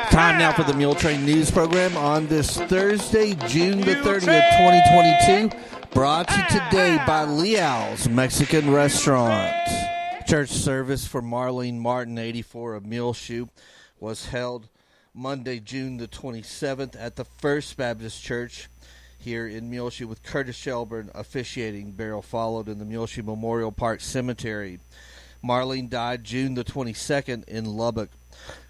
Time now for the Muletrain News Program on this Thursday, June the 30th, 2022. Brought to you today by Leal's Mexican Restaurant. Church service for Marlene Martin, 84, of Muleshoe, was held Monday, June the 27th at the First Baptist Church here in Muleshoe, with Curtis Shelburne officiating. Burial followed in the Muleshoe Memorial Park Cemetery. Marlene died June the 22nd in Lubbock.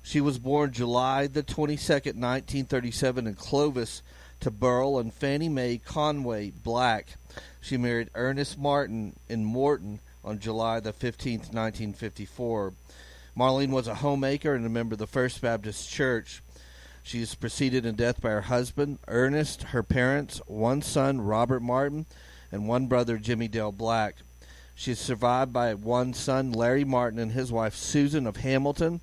She was born July the 22nd, 1937 in Clovis to Burl and Fannie Mae Conway Black. She married Ernest Martin in Morton on July the 15th, 1954. Marlene was a homemaker and a member of the First Baptist Church. She is preceded in death by her husband, Ernest, her parents, one son, Robert Martin, and one brother, Jimmy Dale Black. She is survived by one son, Larry Martin, and his wife, Susan of Hamilton,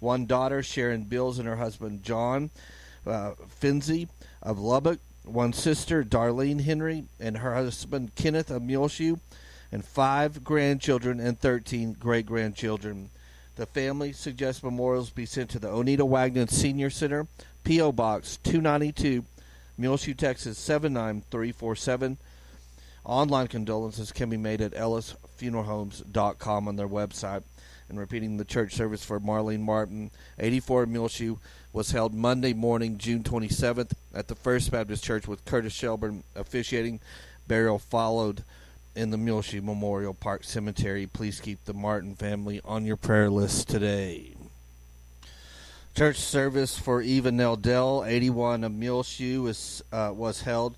one daughter, Sharon Bills, and her husband, John Finzi of Lubbock, one sister, Darlene Henry, and her husband, Kenneth of Muleshoe, and 5 grandchildren and 13 great-grandchildren. The family suggests memorials be sent to the Oneida Wagner Senior Center, P.O. Box 292, Muleshoe, Texas 79347. Online condolences can be made at ellisfuneralhomes.com on their website. And repeating, the church service for Marlene Martin, 84, Muleshoe, was held Monday morning, June 27th, at the First Baptist Church, with Curtis Shelburne officiating. Burial followed in the Muleshoe Memorial Park Cemetery. Please keep the Martin family on your prayer list today. Church service for Eva Nelldell, 81, of Muleshoe, was held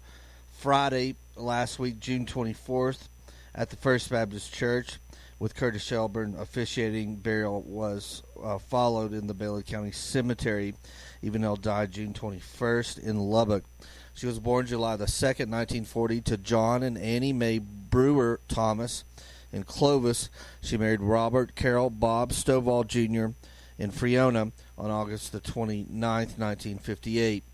Friday last week, June 24th, at the First Baptist Church, with Curtis Shelburne officiating. Burial was followed in the Bailey County Cemetery. Eva Nell died June 21st in Lubbock. She was born July the 2nd, 1940, to John and Annie Mae Brewer Thomas in Clovis. She married Robert Carroll Bob Stovall Jr. in Freona on August the 29th, 1958.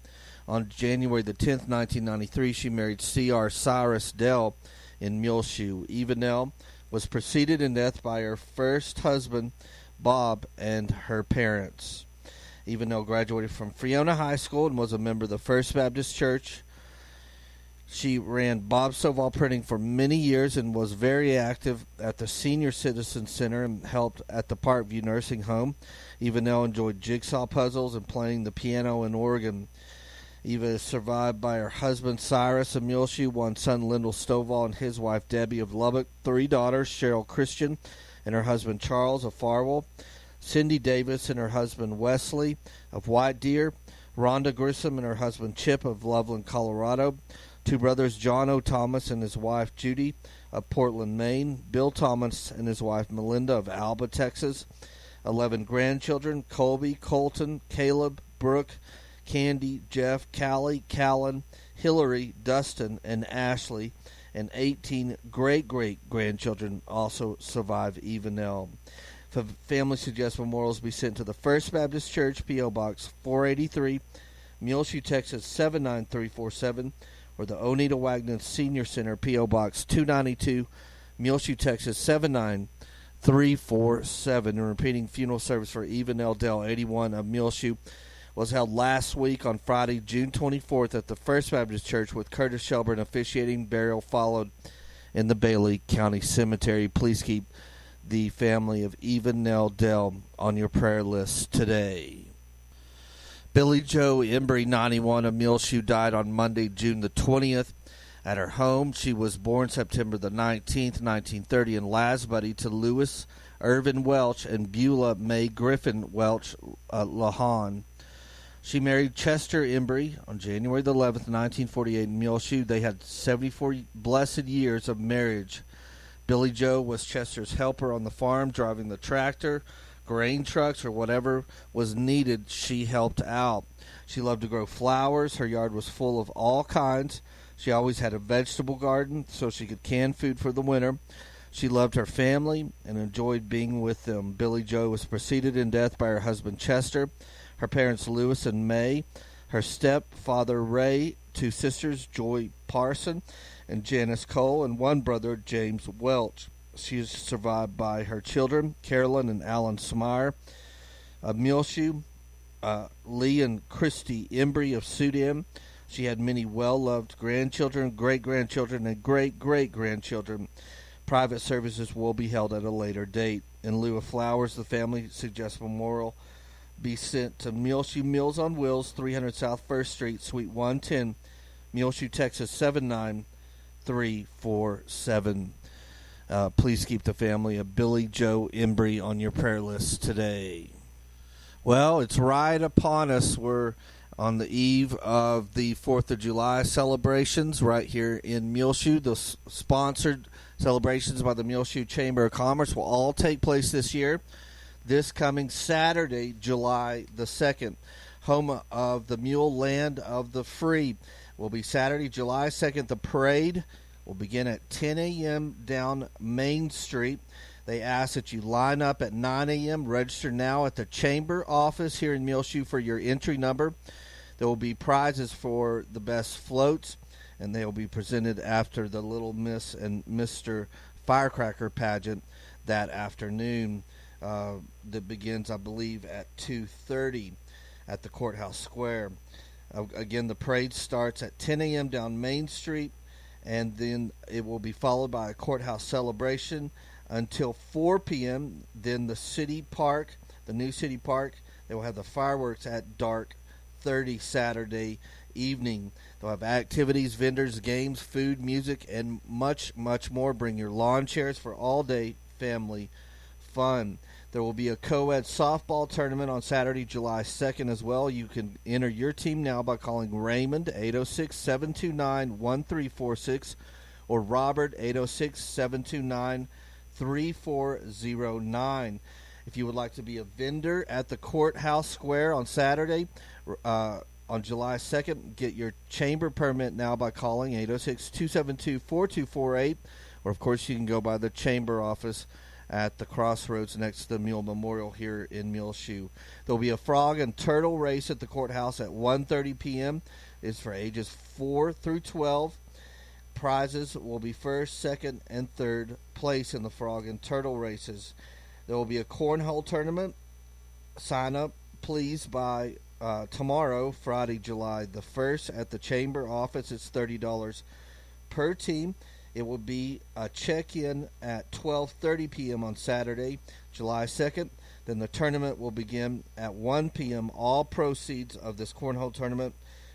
On January the 10th, 1993, she married C.R. Cyrus Dell in Muleshoe. Eva Nell was preceded in death by her first husband, Bob, and her parents. Eva Nell graduated from Freona High School and was a member of the First Baptist Church. She ran Bob Stovall Printing for many years and was very active at the Senior Citizen Center and helped at the Parkview Nursing Home. Eva Nell enjoyed jigsaw puzzles and playing the piano and organ. Eva is survived by her husband, Cyrus of Muleshoe, one son, Lyndall Stovall, and his wife, Debbie of Lubbock, 3 daughters, Cheryl Christian and her husband, Charles of Farwell, Cindy Davis and her husband, Wesley of White Deer, Rhonda Grissom and her husband, Chip of Loveland, Colorado, 2 brothers, John O. Thomas and his wife, Judy of Portland, Maine, Bill Thomas and his wife, Melinda of Alba, Texas, 11 grandchildren, Colby, Colton, Caleb, Brooke, Candy, Jeff, Callie, Callan, Hillary, Dustin, and Ashley, and 18 great-great-grandchildren also survive Eva Nell. Family suggests memorials be sent to the First Baptist Church, P.O. Box 483, Muleshoe, Texas 79347, or the Oneida Wagner Senior Center, P.O. Box 292, Muleshoe, Texas 79347. And repeating, funeral service for Eva Nelldell, 81, of Muleshoe, was held last week on Friday, June 24th, at the First Baptist Church, with Curtis Shelburne officiating. Burial followed in the Bailey County Cemetery. Please keep the family of Eva Nelldell on your prayer list today. Billy Joe Embry, 91, of Muleshoe, died on Monday, June the 20th, at her home. She was born September the 19th, 1930, in Lasbuddy to Lewis Irvin Welch and Beulah Mae Griffin Welch Lahan. She married Chester Embry on January the 11th, 1948, in Muleshoe. They had 74 blessed years of marriage. Billy Joe was Chester's helper on the farm, driving the tractor, grain trucks, or whatever was needed. She helped out. She loved to grow flowers. Her yard was full of all kinds. She always had a vegetable garden so she could can food for the winter. She loved her family and enjoyed being with them. Billy Joe was preceded in death by her husband Chester, her parents Lewis and May, her stepfather Ray, 2 sisters, Joy Parson and Janice Cole, and one brother, James Welch. She is survived by her children, Carolyn and Alan Smyre, of Muleshoe, Lee and Christy Embry of Sudan. She had many well-loved grandchildren, great-grandchildren, and great-great-grandchildren. Private services will be held at a later date. In lieu of flowers, the family suggests memorial be sent to Muleshoe Meals on Wheels, 300 South 1st Street, Suite 110, Muleshoe, Texas, 79347. Please keep the family of Billy Joe Embry on your prayer list today. Well, it's right upon us. We're on the eve of the 4th of July celebrations right here in Muleshoe. The sponsored celebrations by the Muleshoe Chamber of Commerce will all take place this year. This coming Saturday, July the 2nd, home of the Mule Land of the Free, will be Saturday, July 2nd. The parade will begin at 10 a.m. down Main Street. They ask that you line up at 9 a.m. Register now at the Chamber office here in Muleshoe for your entry number. There will be prizes for the best floats, and they will be presented after the Little Miss and Mr. Firecracker pageant that afternoon. That begins, I believe, at 2:30 at the Courthouse Square. Again, the parade starts at 10 a.m. down Main Street, and then it will be followed by a courthouse celebration until 4 p.m. Then the city park, the new city park, they will have the fireworks at dark 30 Saturday evening. They'll have activities, vendors, games, food, music, and much, much more. Bring your lawn chairs for all-day family fun. There will be a co-ed softball tournament on Saturday, July 2nd as well. You can enter your team now by calling Raymond 806-729-1346 or Robert 806-729-3409. If you would like to be a vendor at the Courthouse Square on Saturday, on July 2nd, get your chamber permit now by calling 806-272-4248, or of course you can go by the chamber office at the crossroads next to the Mule Memorial here in Muleshoe. There will be a frog and turtle race at the courthouse at 1:30 p.m. It's for ages 4 through 12. Prizes will be first, second, and third place in the frog and turtle races. There will be a cornhole tournament. Sign up, please, by tomorrow, Friday, July the 1st, at the chamber office. It's $30 per team. It will be a check-in at 12:30 p.m. on Saturday, July 2nd. Then the tournament will begin at 1 p.m. All proceeds of this cornhole tournament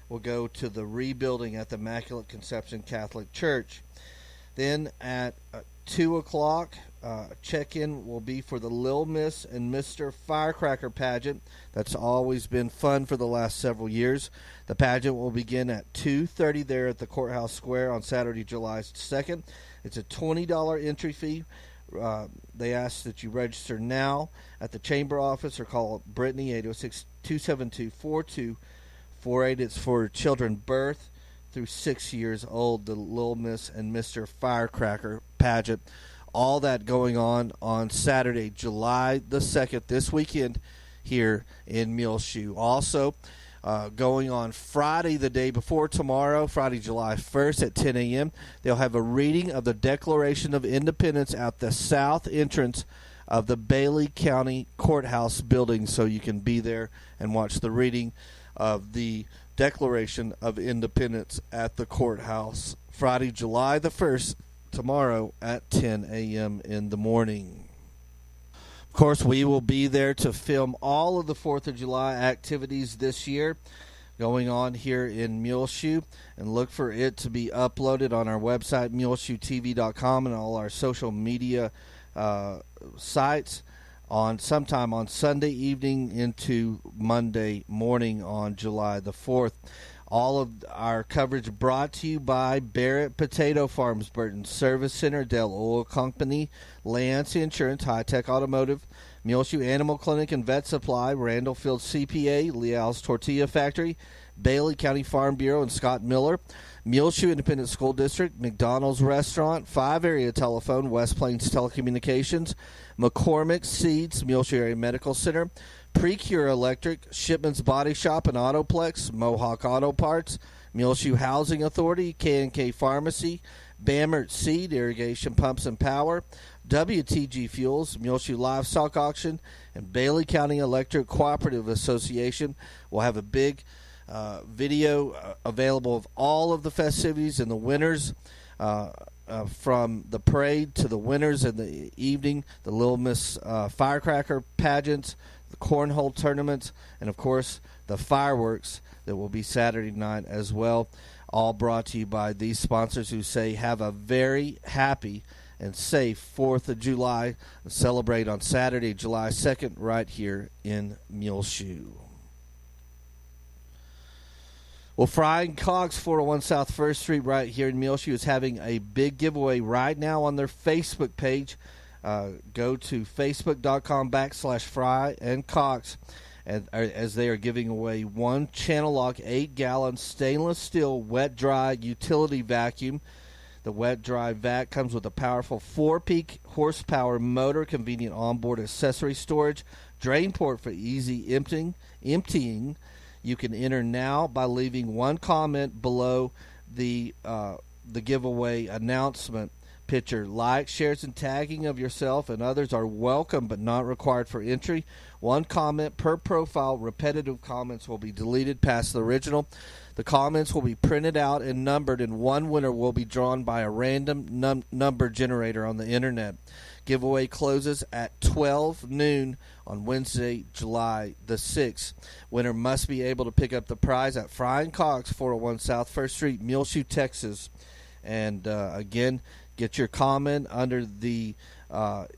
will go to the rebuilding at the Immaculate Conception Catholic Church. Then at 2 o'clock, check-in will be for the Lil Miss and Mr. Firecracker pageant. That's always been fun for the last several years. The pageant will begin at 2:30 there at the Courthouse Square on Saturday, July 2nd. It's a $20 entry fee. They ask that you register now at the chamber office or call Brittany 806-272-4248. It's for children birth through 6 years old, the Lil Miss and Mr. Firecracker pageant. All that going on Saturday, July the 2nd, this weekend here in Muleshoe. Also, going on Friday, the day before tomorrow, Friday, July 1st at 10 a.m., they'll have a reading of the Declaration of Independence at the south entrance of the Bailey County Courthouse building, so you can be there and watch the reading of the Declaration of Independence at the courthouse. Friday, July the 1st, tomorrow at 10 a.m. in the morning. Of course, we will be there to film all of the 4th of July activities this year going on here in Muleshoe, and look for it to be uploaded on our website, muleshoetv.com, and all our social media sites on sometime on Sunday evening into Monday morning on July the 4th. All of our coverage brought to you by Barrett Potato Farms, Burton Service Center, Dell Oil Company, Lance Insurance, High Tech Automotive, Muleshoe Animal Clinic and Vet Supply, Randall Field CPA, Leal's Tortilla Factory, Bailey County Farm Bureau and Scott Miller, Muleshoe Independent School District, McDonald's Restaurant, 5 Area Telephone, West Plains Telecommunications, McCormick Seeds, Muleshoe Area Medical Center, Precure Electric, Shipman's Body Shop and Autoplex, Mohawk Auto Parts, Muleshoe Housing Authority, K&K Pharmacy, Bammert Seed, Irrigation Pumps and Power, WTG Fuels, Muleshoe Livestock Auction, and Bailey County Electric Cooperative Association will have a big video available of all of the festivities and the winners from the parade to the winners in the evening, the Little Miss firecracker pageants, the cornhole tournaments, and, of course, the fireworks that will be Saturday night as well, all brought to you by these sponsors who say have a very happy and safe 4th of July and celebrate on Saturday, July 2nd, right here in Muleshoe. Well, Frying Cox, 401 South 1st Street right here in Muleshoe is having a big giveaway right now on their Facebook page. Go to facebook.com/Fry and Cox, as they are giving away one Channel Lock 8-gallon stainless steel wet-dry utility vacuum. The wet-dry vac comes with a powerful 4-peak horsepower motor, convenient onboard accessory storage, drain port for easy emptying. You can enter now by leaving one comment below the giveaway announcement picture. Likes, shares, and tagging of yourself and others are welcome but not required for entry. One comment per profile. Repetitive comments will be deleted past the original. The comments will be printed out and numbered, and one winner will be drawn by a random number generator on the internet. Giveaway closes at 12 noon on Wednesday, July the 6th. Winner must be able to pick up the prize at Frying Cox, 401 South 1st Street, Muleshoe, Texas. And again, get your comment under the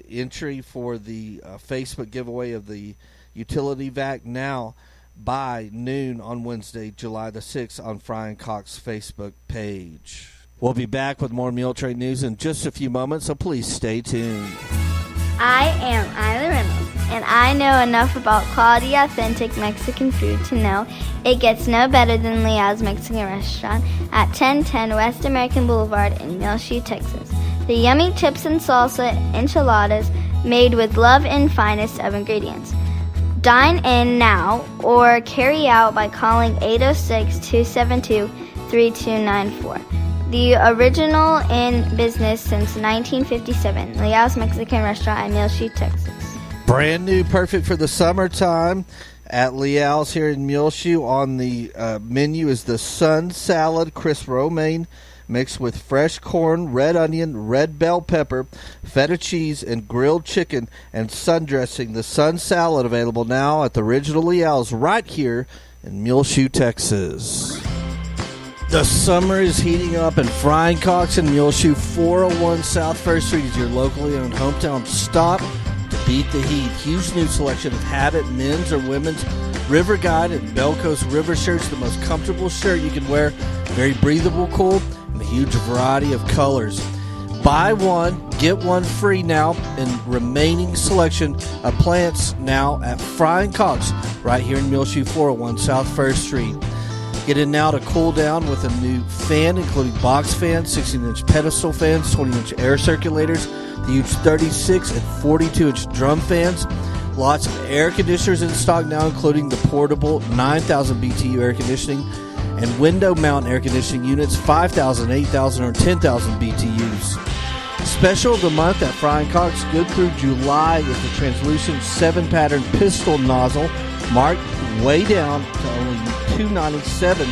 entry for the Facebook giveaway of the utility vac now by noon on Wednesday, July the 6th on Frying Cox Facebook page. We'll be back with more Muletrain news in just a few moments, so please stay tuned. I am Isla Reynolds, and I know enough about quality, authentic Mexican food to know it gets no better than Leal's Mexican Restaurant at 1010 West American Boulevard in Muleshoe, Texas. The yummy chips and salsa enchiladas made with love and finest of ingredients. Dine in now or carry out by calling 806-272-3294. The original in business since 1957, Leal's Mexican Restaurant in Muleshoe, Texas. Brand new, perfect for the summertime at Leal's here in Muleshoe. On the menu is the Sun Salad Crisp Romaine mixed with fresh corn, red onion, red bell pepper, feta cheese, and grilled chicken and sun dressing. The Sun Salad available now at the original Leal's right here in Muleshoe, Texas. The summer is heating up, and Frying Cox in Muleshoe, 401 South 1st Street is your locally owned hometown stop to beat the heat. Huge new selection of Habit men's or women's River Guide and Bell Coast River shirts, the most comfortable shirt you can wear, very breathable, cool, and a huge variety of colors. Buy one, get one free now in remaining selection of plants now at Frying Cox right here in Muleshoe, 401 South 1st Street. Get in now to cool down with a new fan, including box fans, 16-inch pedestal fans, 20-inch air circulators, the huge 36 and 42-inch drum fans. Lots of air conditioners in stock now, including the portable 9,000 BTU air conditioning and window mount air conditioning units, 5,000, 8,000, or 10,000 BTUs. Special of the month at Frying Cox, good through July, is the translucent 7-pattern pistol nozzle, marked way down to only $297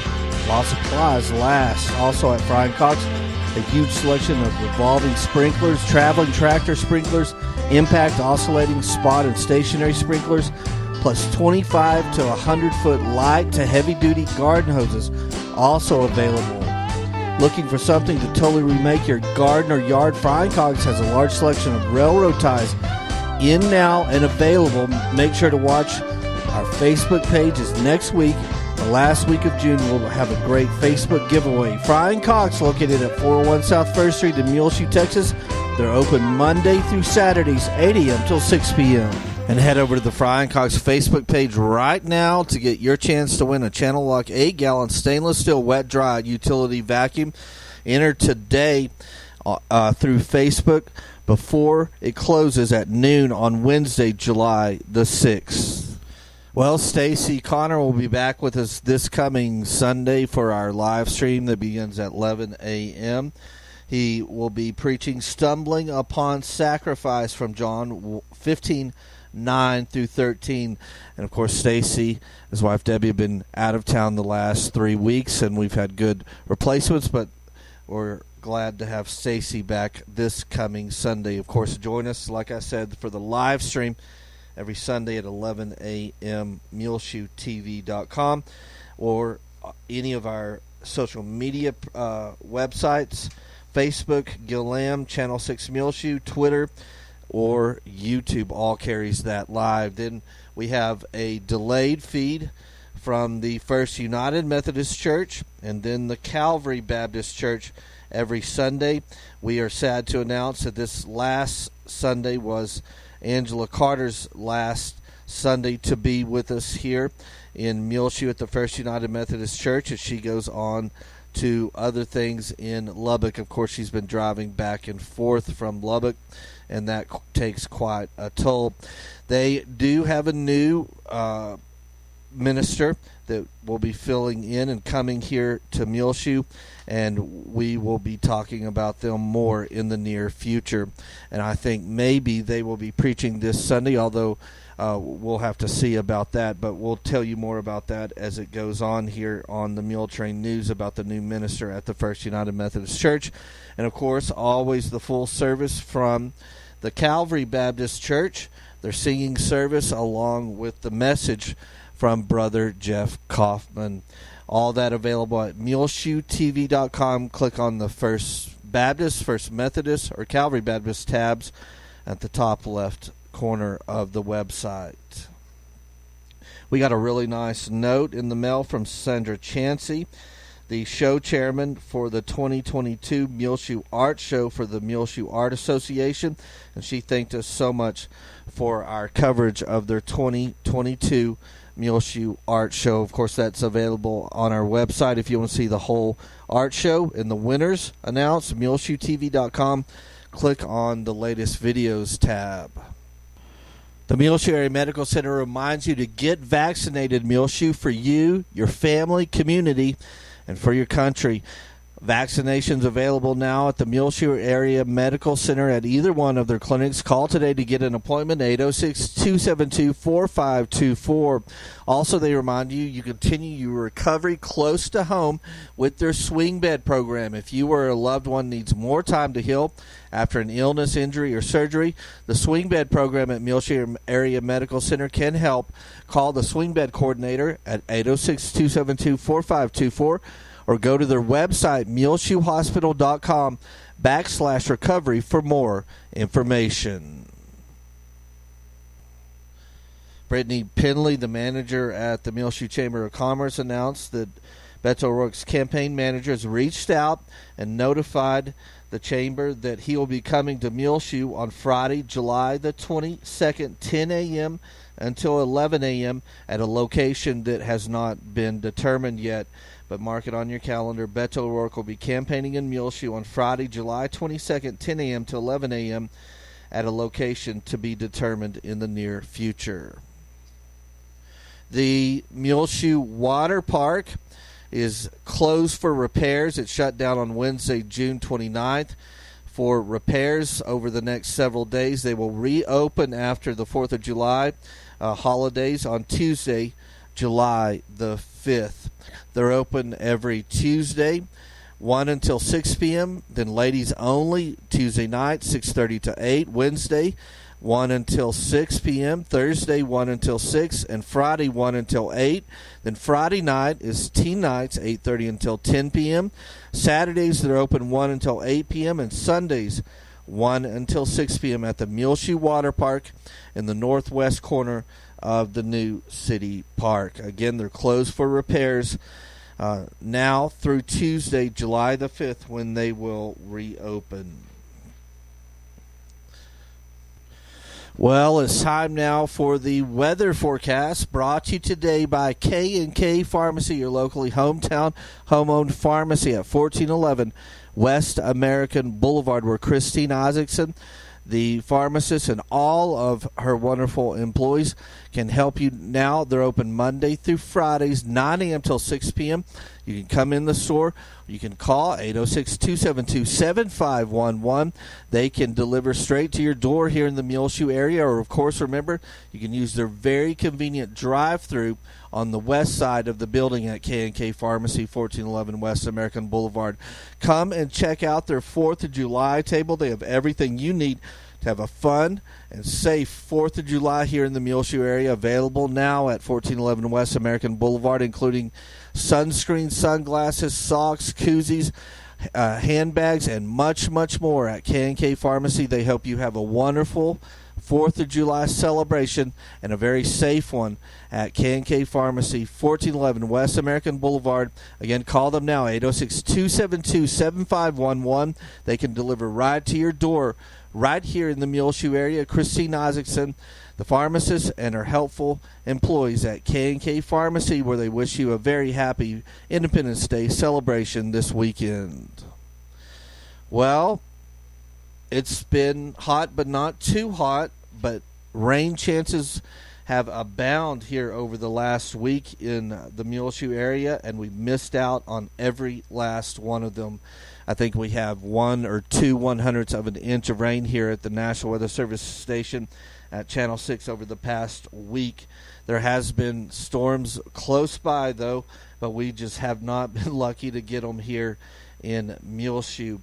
while supplies last. Also at Frying Cox, a huge selection of revolving sprinklers, traveling tractor sprinklers, impact oscillating spot and stationary sprinklers, plus 25 to 100-foot light to heavy-duty garden hoses also available. Looking for something to totally remake your garden or yard? Frying Cox has a large selection of railroad ties in now and available. Make sure to watch our Facebook pages next week. The last week of June, we'll have a great Facebook giveaway. Frying Cox, located at 401 South 1st Street in Muleshoe, Texas. They're open Monday through Saturdays, 8 a.m. till 6 p.m. And head over to the Frying Cox Facebook page right now to get your chance to win a Channel Lock 8-gallon stainless steel wet-dry utility vacuum. Enter today through Facebook before it closes at noon on Wednesday, July the 6th. Well, Stacy Connor will be back with us this coming Sunday for our live stream that begins at 11 a.m. He will be preaching Stumbling Upon Sacrifice from John 15:9 through 13. And, of course, Stacy, his wife Debbie, have been out of town the last 3 weeks, and we've had good replacements, but we're glad to have Stacy back this coming Sunday. Of course, join us, like I said, for the live stream every Sunday at 11 a.m., muleshoetv.com, or any of our social media websites, Facebook, Gil Lamb, Channel 6 Muleshoe, Twitter, or YouTube all carries that live. Then we have a delayed feed from the First United Methodist Church and then the Calvary Baptist Church every Sunday. We are sad to announce that this last Sunday was Angela Carter's last Sunday to be with us here in Muleshoe at the First United Methodist Church as she goes on to other things in Lubbock. Of course, she's been driving back and forth from Lubbock, and that takes quite a toll. They do have a new minister that will be filling in and coming here to Muleshoe, and we will be talking about them more in the near future. And I think maybe they will be preaching this Sunday, although we'll have to see about that, but we'll tell you more about that as it goes on here on the Muletrain News about the new minister at the First United Methodist Church. And, of course, always the full service from the Calvary Baptist Church, their singing service, along with the message from Brother Jeff Kaufman. All that available at muleshoetv.com. Click on the First Baptist, First Methodist, or Calvary Baptist tabs at the top left corner of the website. We got a really nice note in the mail from Sandra Chansey, the show chairman for the 2022 Muleshoe Art Show for the Muleshoe Art Association, and she thanked us so much for our coverage of their 2022 Muleshoe Art Show. Of course, that's available on our website if you want to see the whole art show and the winners announced. muleshoetv.com. Click on the latest videos tab. The Muleshoe Area Medical Center reminds you to get vaccinated. Muleshoe, for you, your family, community, and for your country. Vaccinations available now at the Muleshoe Area Medical Center at either one of their clinics. Call today to get an appointment, 806-272-4524. Also, they remind you, you continue your recovery close to home with their swing bed program. If you or a loved one needs more time to heal after an illness, injury, or surgery, the swing bed program at Muleshoe Area Medical Center can help. Call the swing bed coordinator at 806-272-4524. or go to their website, muleshoehospital.com/recovery for more information. Brittany Penley, the manager at the Muleshoe Chamber of Commerce, announced that Beto O'Rourke's campaign manager has reached out and notified the chamber that he will be coming to Muleshoe on Friday, July the 22nd, 10 a.m. until 11 a.m. at a location that has not been determined yet. But mark it on your calendar. Beto O'Rourke will be campaigning in Muleshoe on Friday, July 22nd, 10 a.m. to 11 a.m. at a location to be determined in the near future. The Muleshoe Water Park is closed for repairs. It shut down on Wednesday, June 29th for repairs over the next several days. They will reopen after the 4th of July holidays on Tuesday, July the 5th. They're open every Tuesday, 1 until 6 p.m., then ladies only, Tuesday night, 6:30 to 8, Wednesday, 1 until 6 p.m., Thursday, 1 until 6, and Friday, 1 until 8. Then Friday night is teen nights, 8:30 until 10 p.m. Saturdays, they're open 1 until 8 p.m., and Sundays, 1 until 6 p.m. at the Muleshoe Water Park in the northwest corner of the new city park. Again, they're closed for repairs now through Tuesday, July the 5th, when they will reopen. Well, it's time now for the weather forecast, brought to you today by K&K Pharmacy, your locally hometown home-owned pharmacy at 1411 West American Boulevard, where Christine Isaacson, The pharmacist and all of her wonderful employees can help you now. They're open Monday through Fridays, 9 a.m. till 6 p.m. You can come in the store. You can call 806-272-7511. They can deliver straight to your door here in the Muleshoe area. Or, of course, remember, you can use their very convenient drive-through on the west side of the building at K&K Pharmacy, 1411 West American Boulevard. Come and check out their 4th of July table. They have everything you need to have a fun and safe 4th of July here in the Muleshoe area. Available now at 1411 West American Boulevard, including sunscreen, sunglasses, socks, koozies, handbags, and much, much more at K&K Pharmacy. They hope you have a wonderful 4th of July celebration and a very safe one at K&K Pharmacy, 1411 West American Boulevard. Again, call them now, 806-272-7511. They can deliver right to your door right here in the Muleshoe area. Christine Isaacson, the pharmacist, and her helpful employees at K&K Pharmacy, where they wish you a very happy Independence Day celebration this weekend. Well, it's been hot, but not too hot, but rain chances have abound here over the last week in the Muleshoe area, and we missed out on every last one of them. I think we have 1 or 2 100ths of an inch of rain here at the National Weather Service station at Channel 6 over the past week. There has been storms close by, though, but we just have not been lucky to get them here in Muleshoe.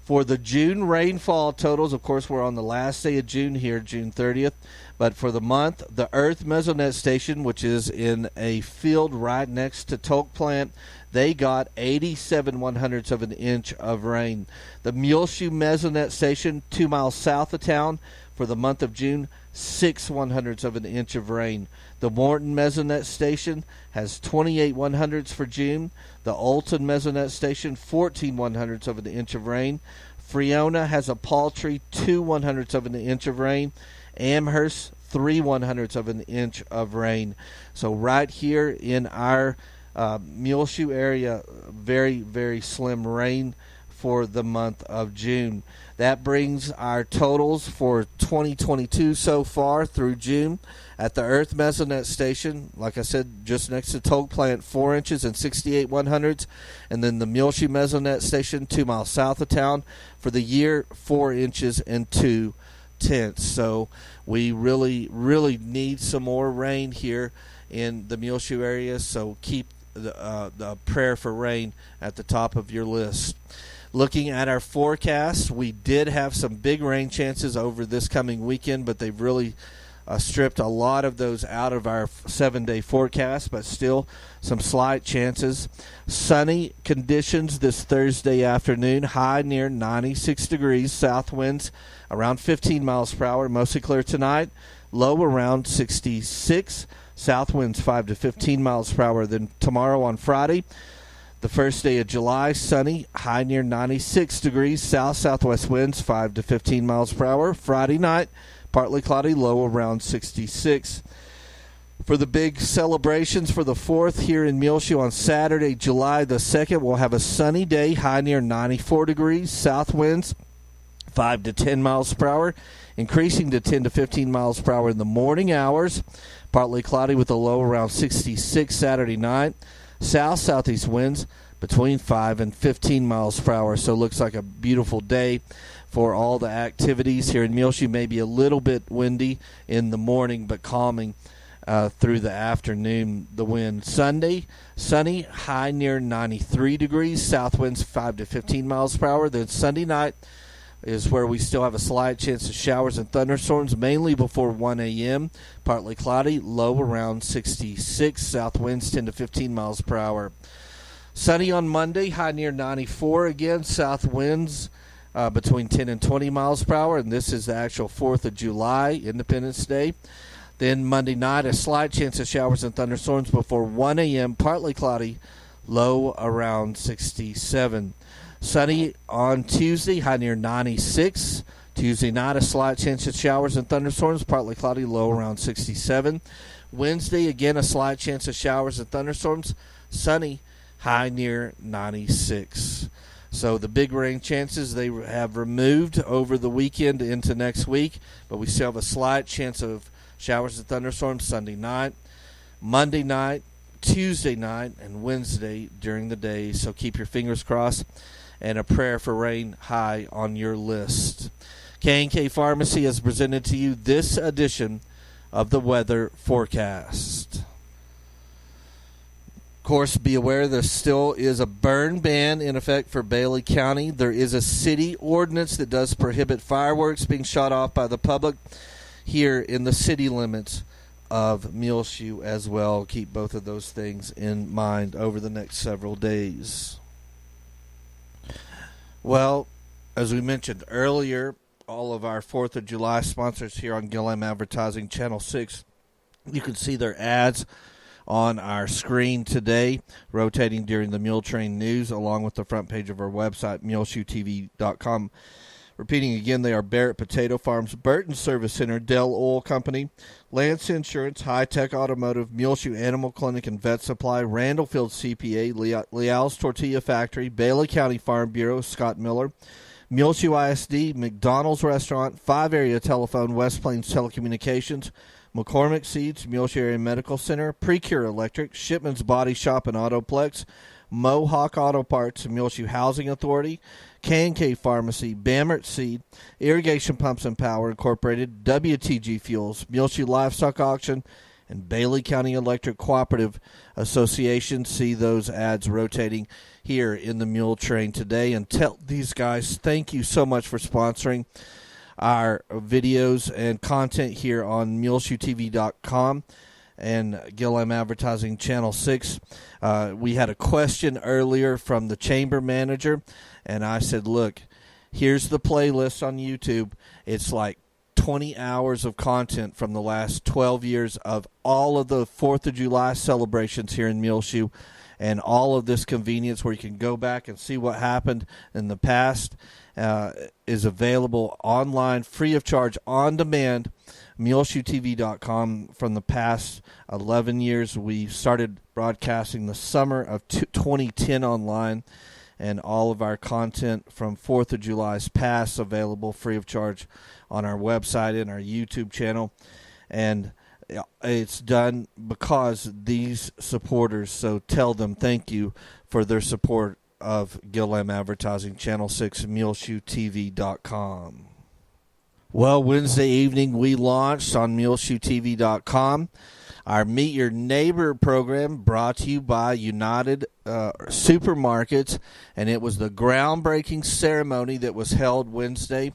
For the June rainfall totals, of course, we're on the last day of June here, June 30th. But for the month, the Earth Mesonet Station, which is in a field right next to Tolk Plant, they got 87 100ths of an inch of rain. The Muleshoe Mesonet Station, 2 miles south of town, for the month of June, 6 100ths of an inch of rain. The Morton Mesonet Station has 28 100ths for June. The Olton Mesonet Station, 14 100ths of an inch of rain. Freona has a paltry 2 100ths of an inch of rain. Amherst, 3 100ths of an inch of rain. So right here in our Muleshoe area, very, very slim rain for the month of June. That brings our totals for 2022 so far through June. At the Earth Mesonet Station, like I said, just next to Tolk Plant, 4 inches and 68 100ths. And then the Muleshoe Mesonet Station, 2 miles south of town, for the year, 4 inches and 2 tenths. So we really, really need some more rain here in the Muleshoe area. So keep the prayer for rain at the top of your list. Looking at our forecast, we did have some big rain chances over this coming weekend, but they've really stripped a lot of those out of our 7-day forecast, but still some slight chances. Sunny conditions this Thursday afternoon, high near 96 degrees, south winds around 15 miles per hour, mostly clear tonight, low around 66, south winds 5 to 15 miles per hour. Then tomorrow on Friday, the first day of July, sunny, high near 96 degrees, south-southwest winds 5 to 15 miles per hour. Friday night, partly cloudy, low around 66. For the big celebrations for the 4th here in Muleshoe on Saturday, July the 2nd, we'll have a sunny day, high near 94 degrees, south winds 5 to 10 miles per hour, increasing to 10 to 15 miles per hour in the morning hours. Partly cloudy with a low around 66 Saturday night. South-southeast winds between 5 and 15 miles per hour. So it looks like a beautiful day for all the activities here in Muleshoe. Maybe a little bit windy in the morning, but calming through the afternoon, the wind. Sunday, sunny, high near 93 degrees. South winds 5 to 15 miles per hour. Then Sunday night is where we still have a slight chance of showers and thunderstorms, mainly before 1 a.m. Partly cloudy, low around 66. South winds 10 to 15 miles per hour. Sunny on Monday, high near 94 again. South winds between 10 and 20 miles per hour. And this is the actual 4th of July, Independence Day. Then Monday night, a slight chance of showers and thunderstorms before 1 a.m. Partly cloudy, low around 67. Sunny on Tuesday, high near 96. Tuesday night, a slight chance of showers and thunderstorms, partly cloudy, low around 67. Wednesday, again, a slight chance of showers and thunderstorms, sunny, high near 96. So the big rain chances they have removed over the weekend into next week, but we still have a slight chance of showers and thunderstorms Sunday night, Monday night, Tuesday night, and Wednesday during the day. So keep your fingers crossed and a prayer for rain high on your list. K&K Pharmacy has presented to you this edition of the weather forecast. Of course, be aware there still is a burn ban in effect for Bailey County. There is a city ordinance that does prohibit fireworks being shot off by the public here in the city limits of Muleshoe as well. Keep both of those things in mind over the next several days. Well, as we mentioned earlier, all of our 4th of July sponsors here on Gillam Advertising Channel 6, you can see their ads on our screen today, rotating during the Muletrain news, along with the front page of our website, muleshoetv.com. Repeating again, they are Barrett Potato Farms, Burton Service Center, Dell Oil Company, Lance Insurance, High Tech Automotive, Muleshoe Animal Clinic and Vet Supply, Randallfield CPA, Leal's Tortilla Factory, Bailey County Farm Bureau, Scott Miller, Muleshoe ISD, McDonald's Restaurant, 5 Area Telephone, West Plains Telecommunications, McCormick Seeds, Muleshoe Area Medical Center, Precure Electric, Shipman's Body Shop and Autoplex, Mohawk Auto Parts, Muleshoe Housing Authority, K&K Pharmacy, Bammert Seed, Irrigation Pumps and Power Incorporated, WTG Fuels, Muleshoe Livestock Auction, and Bailey County Electric Cooperative Association. See those ads rotating here in the Muletrain today. And tell these guys thank you so much for sponsoring our videos and content here on MuleshoeTV.com and Gillam Advertising Channel 6. We had a question earlier from the chamber manager, and I said, look, here's the playlist on YouTube. It's like 20 hours of content from the last 12 years of all of the 4th of July celebrations here in Muleshoe, and all of this convenience where you can go back and see what happened in the past is available online, free of charge, on demand, MuleshoeTV.com. From the past 11 years, we started broadcasting the summer of 2010 online, and all of our content from 4th of July's past available free of charge on our website and our YouTube channel. And it's done because these supporters, so tell them thank you for their support of Gillam Advertising Channel 6, MuleshoeTV.com. Well, Wednesday evening we launched on MuleshoeTV.com our Meet Your Neighbor program, brought to you by United Supermarkets, and it was the groundbreaking ceremony that was held Wednesday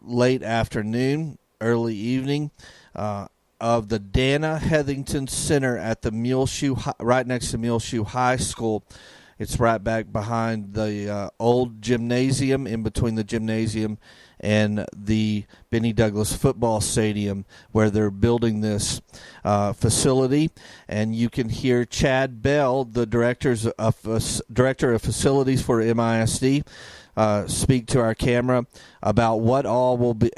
late afternoon, early evening, of the Dana Heathington Center at the Muleshoe, right next to Muleshoe High School. It's right back behind the old gymnasium, in between the gymnasium and the Benny Douglas football stadium, where they're building this facility. And you can hear Chad Bell, the director of facilities for MISD, speak to our camera about what all will be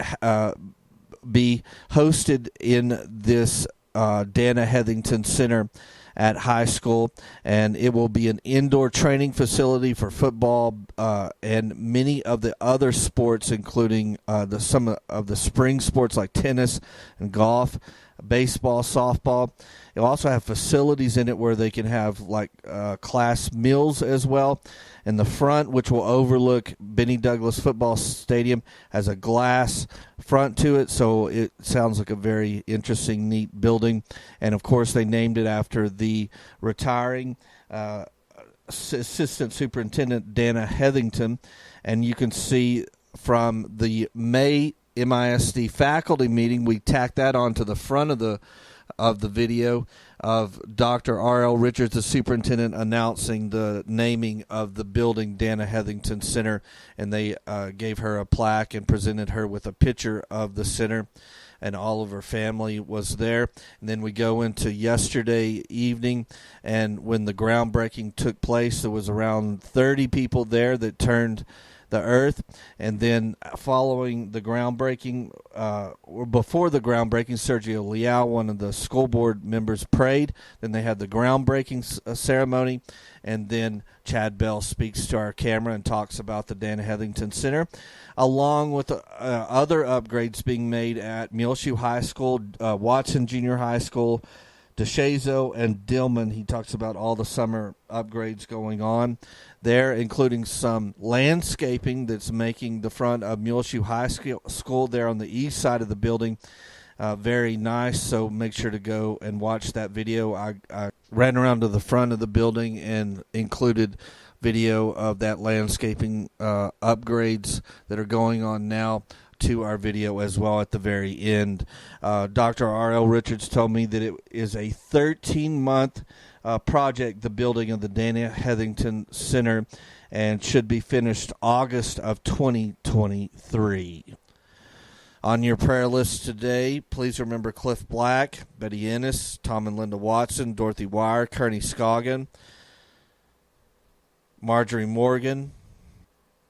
hosted in this Dana Heathington Center at high school, and it will be an indoor training facility for football and many of the other sports, including some of the spring sports like tennis and golf, baseball, softball. It'll also have facilities in it where they can have like class meals as well. And the front, which will overlook Benny Douglas Football Stadium, has a glass front to it, so it sounds like a very interesting, neat building. And, of course, they named it after the retiring Assistant Superintendent Dana Heathington. And you can see from the May MISD faculty meeting, we tacked that onto the front of the video of Dr. R.L. Richards, the superintendent, announcing the naming of the building, Dana Heathington Center, and they gave her a plaque and presented her with a picture of the center, and all of her family was there. And then we go into yesterday evening, and when the groundbreaking took place, there was around 30 people there that turned the earth. And then following the groundbreaking, or before the groundbreaking, Sergio Leal, one of the school board members, prayed. Then they had the groundbreaking ceremony. And then Chad Bell speaks to our camera and talks about the Dana Heathington Center, along with other upgrades being made at Muleshoe High School, Watson Junior High School, DeShazo, and Dillman. He talks about all the summer upgrades going on there, including some landscaping that's making the front of Muleshoe High School there on the east side of the building very nice. So make sure to go and watch that video. I ran around to the front of the building and included video of that landscaping upgrades that are going on now to our video as well at the very end. Dr. R.L. Richards told me that it is a 13-month project, the building of the Dana Heathington Center, and should be finished August of 2023. On your prayer list today, please remember Cliff Black, Betty Ennis, Tom and Linda Watson, Dorothy Wire, Kearney Scoggin, Marjorie Morgan,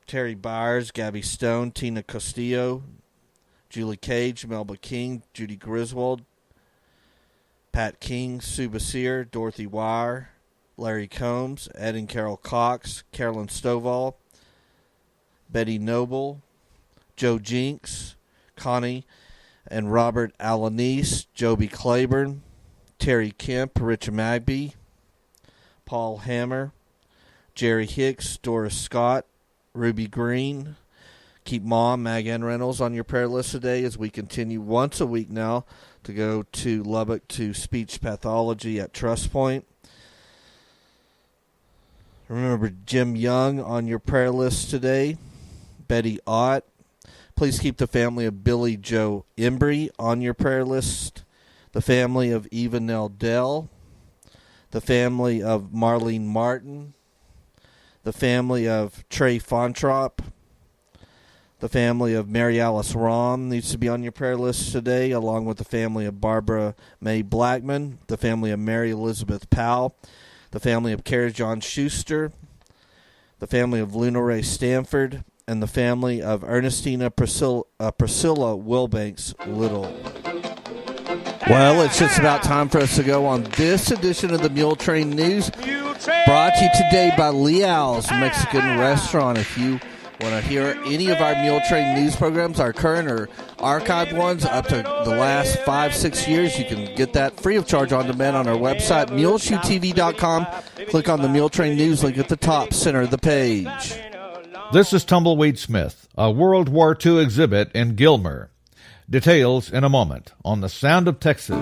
Terry Byers, Gabby Stone, Tina Castillo, Julie Cage, Melba King, Judy Griswold, Pat King, Sue Basir, Dorothy Wire, Larry Combs, Ed and Carol Cox, Carolyn Stovall, Betty Noble, Joe Jinks, Connie and Robert Alanis, Joby Claiborne, Terry Kemp, Rich Magby, Paul Hammer, Jerry Hicks, Doris Scott, Ruby Green. Keep Mom, Mag Ann Reynolds on your prayer list today as we continue once a week now to go to Lubbock to speech pathology at Trust Point. Remember Jim Young on your prayer list today. Betty Ott. Please keep the family of Billy Joe Embry on your prayer list. The family of Eva Nelldell. The family of Marlene Martin. The family of Trey Fontrop. The family of Mary Alice Rahm needs to be on your prayer list today, along with the family of Barbara Mae Blackman, the family of Mary Elizabeth Powell, the family of Carrie John Schuster, the family of Luna Ray Stanford, and the family of Ernestina Priscilla Wilbanks Little. Well, it's just about time for us to go on this edition of the Muletrain News, brought to you today by Leal's Mexican Restaurant. If you want to hear any of our Muletrain News programs, our current or archived ones up to the last 5-6 years, you can get that free of charge on demand on our website, muleshoetv.com. Click on the Muletrain News link at the top center of the page. This is Tumbleweed Smith, a World War II exhibit in Gilmer. Details in a moment on The Sound of Texas.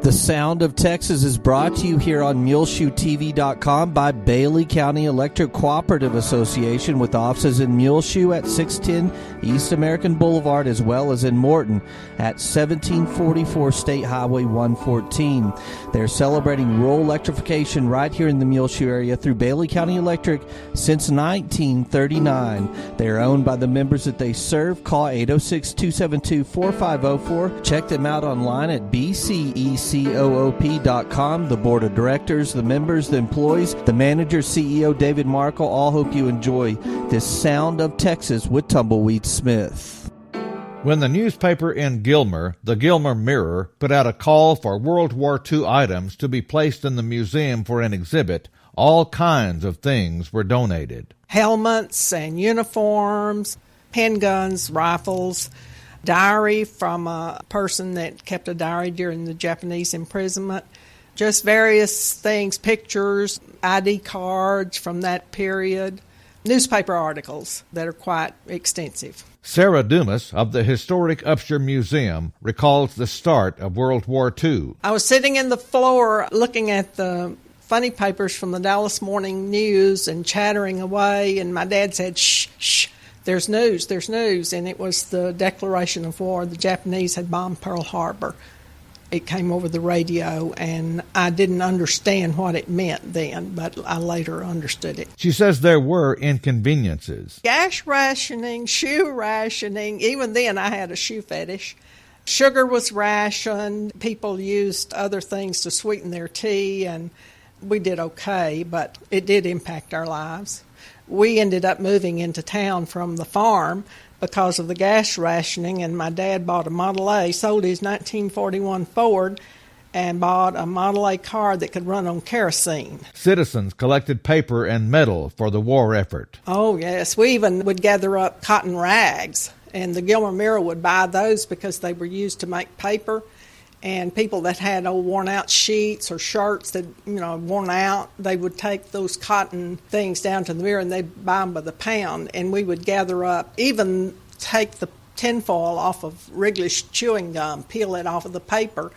The Sound of Texas is brought to you here on MuleshoeTV.com by Bailey County Electric Cooperative Association, with offices in Muleshoe at 610 East American Boulevard, as well as in Morton at 1744 State Highway 114. They're celebrating rural electrification right here in the Muleshoe area through Bailey County Electric since 1939. They are owned by the members that they serve. Call 806-272-4504. Check them out online at BCECOOP.com. The board of directors, the members, the employees, the manager, CEO David Markle, all hope you enjoy this Sound of Texas with Tumbleweed Smith. When the newspaper in Gilmer, the Gilmer Mirror, put out a call for World War II items to be placed in the museum for an exhibit, all kinds of things were donated. Helmets and uniforms, handguns, rifles, diary from a person that kept a diary during the Japanese imprisonment, just various things, pictures, ID cards from that period, newspaper articles that are quite extensive. Sarah Dumas of the historic Upshur Museum recalls the start of World War II. I was sitting in the floor looking at the funny papers from the Dallas Morning News and chattering away, and my dad said, shh, shh. There's news, and it was the declaration of war. The Japanese had bombed Pearl Harbor. It came over the radio, and I didn't understand what it meant then, but I later understood it. She says there were inconveniences. Gas rationing, shoe rationing. Even then, I had a shoe fetish. Sugar was rationed. People used other things to sweeten their tea, and we did okay, but it did impact our lives. we ended up moving into town from the farm because of the gas rationing, and my dad bought a Model A, sold his 1941 Ford, and bought a Model A car that could run on kerosene. Citizens collected paper and metal for the war effort. Oh, yes. We even would gather up cotton rags, and the Gilmer Mirror would buy those because they were used to make paper. And people that had old worn-out sheets or shirts that, worn out, they would take those cotton things down to the Mirror, and they'd buy them by the pound. And we would gather up, even take the tinfoil off of Wrigley's chewing gum, peel it off of the paper,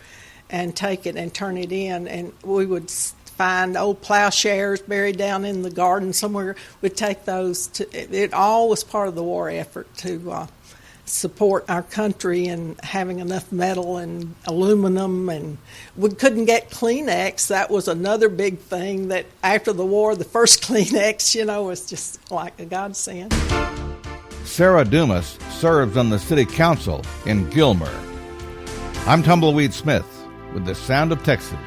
and take it and turn it in. And we would find old plowshares buried down in the garden somewhere. We'd take those. It all was part of the war effort to support our country and having enough metal and aluminum. And we couldn't get Kleenex. That was another big thing, that after the war, the first Kleenex, was just like a godsend. Sarah Dumas serves on the city council in Gilmer. I'm Tumbleweed Smith with the Sound of Texas.